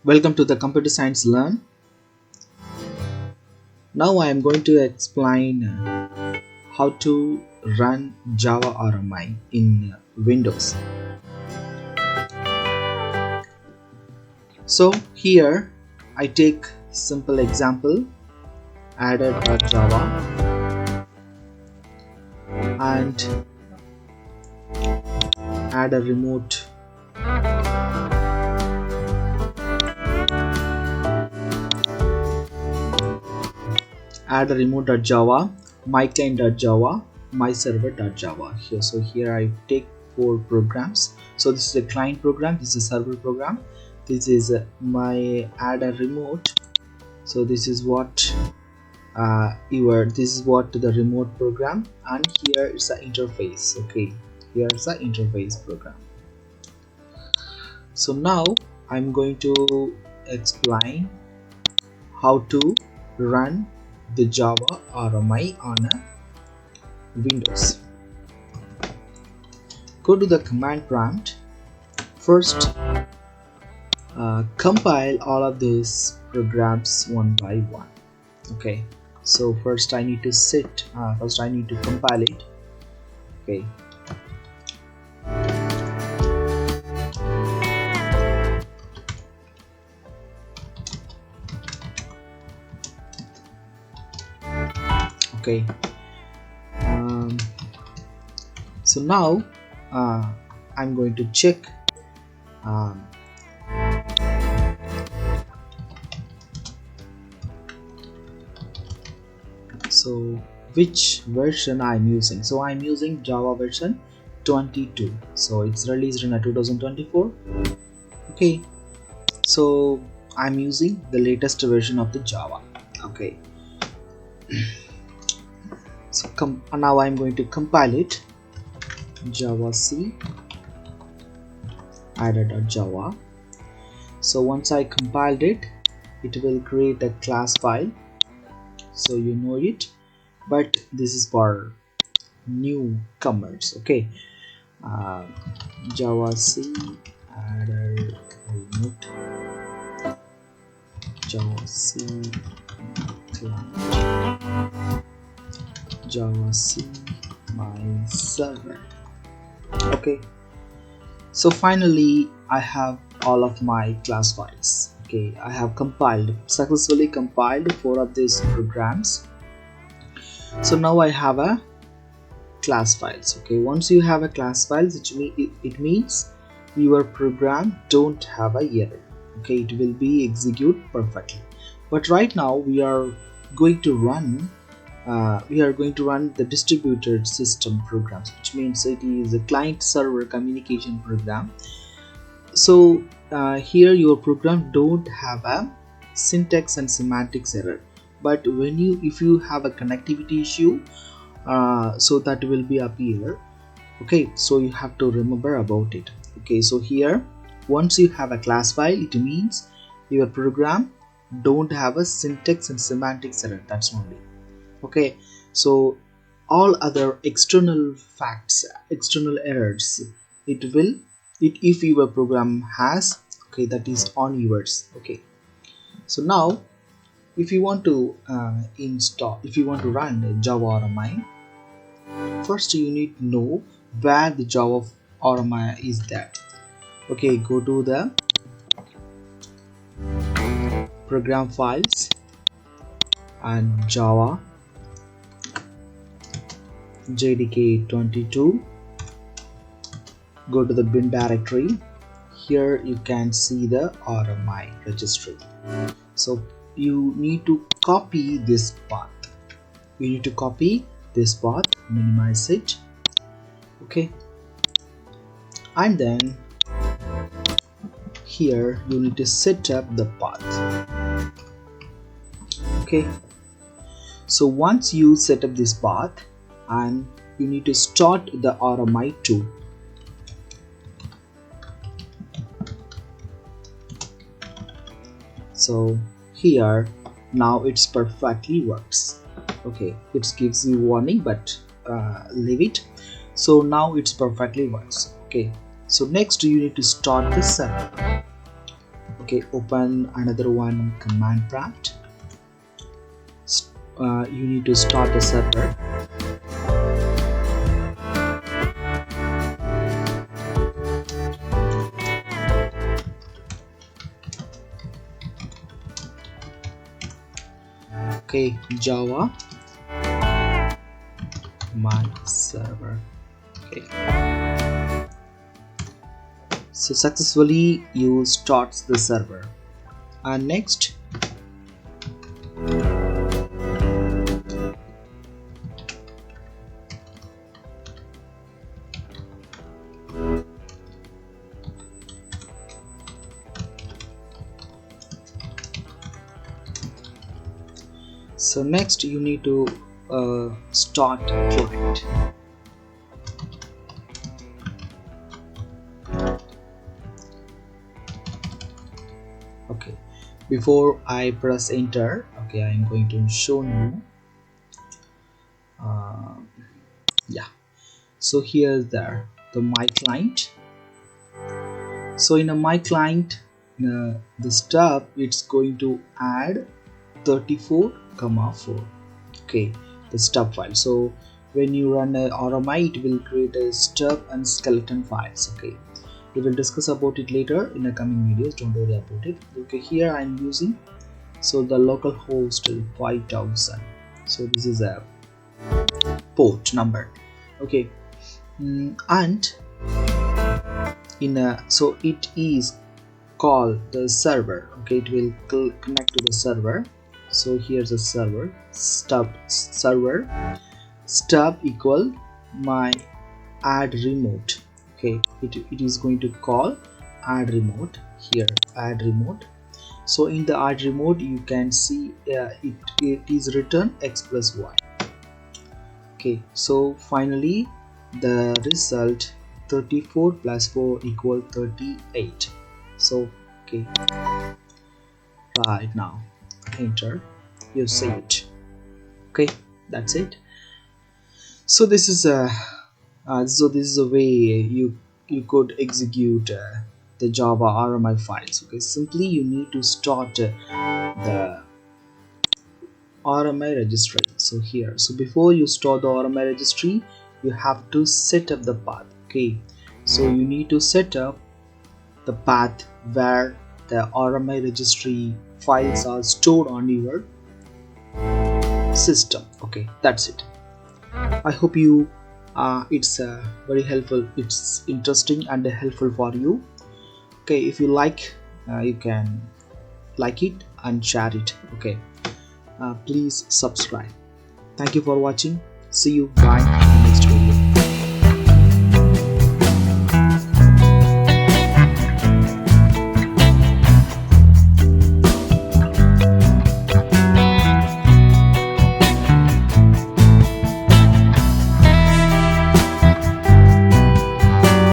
Welcome to the Computer Science Learn. Now I am going to explain how to run Java RMI in Windows. So here I take simple example, added a Java and add a remote remote.java, myclient.java, myserver.java. Here I take 4 programs. So this is a client program, this is a server program, this is my add a remote. So this is what the remote program, and here is the interface. Okay, here's the interface program. So now I'm going to explain how to run the Java RMI on a Windows. Go to the command prompt. First, compile all of these programs one by one. Okay, so first I need to compile it. Okay. Okay. So now I'm going to check so which version I'm using. So I'm using Java version 22, so it's released in 2024. Okay, so I'm using the latest version of the Java. Okay. So now I'm going to compile it. Java C added.java. So once I compiled it, it will create a class file, so you know it, but this is for newcomers. Okay, Java C added remote, Java C client, Java C my server. Okay, so finally I have all of my class files. Okay, I have successfully compiled 4 of these programs. So now I have a class files. Okay, once you have a class files, it means your program don't have a error. Okay, it will be execute perfectly. But right now we are going to run the distributed system programs, which means it is a client server communication program. So here your program don't have a syntax and semantics error, but if you have a connectivity issue, so that will be appear. Okay, so you have to remember about it. Okay, so here once you have a class file, it means your program don't have a syntax and semantics error. That's only. Okay, so all other external errors, if your program has, okay, that is on yours. Okay, so now if you want to run Java RMI, first you need to know where the Java RMI is there. Okay, go to the program files and Java JDK22, go to the bin directory. Here you can see the RMI registry. So you need to copy this path. Minimize it. Okay, and then here you need to set up the path. Okay, so once you set up this path, and you need to start the RMI tool. So here now it's perfectly works. Okay, it gives you warning, but leave it. So now it's perfectly works. Okay, so next you need to start the server. Okay, open another one, command prompt. You need to start the server. Okay, Java my server. Okay, so successfully you start the server, and next you need to start client. Okay, before I press enter, okay, I'm going to show you. Yeah, so here's the my client. So in a my client, the stub, it's going to add 34,4. Okay, the stub file. So when you run a RMI, it will create a stub and skeleton files. Okay, we will discuss about it later in the coming videos, don't worry about it. Okay, here I'm using, so the local host 5000. So this is a port number. Okay, and in a, so it is call the server. Okay, it will connect to the server. So here's a server, stub server, stub equal my add remote. Okay, it is going to call add remote here, add remote. So in the add remote you can see it is written x plus y. Okay, so finally the result 34 plus 4 equal 38. So okay, right now enter, you see it. Okay, that's it. So this is a way you could execute the Java RMI files. Okay, simply you need to start the RMI registry. So here, so before you start the RMI registry, you have to set up the path. Okay, so you need to set up the path where the RMI registry files are stored on your system. Okay, that's it. I hope you it's very helpful, it's interesting and helpful for you. Okay, if you like, you can like it and share it. Okay, please subscribe. Thank you for watching. See you. Bye. Next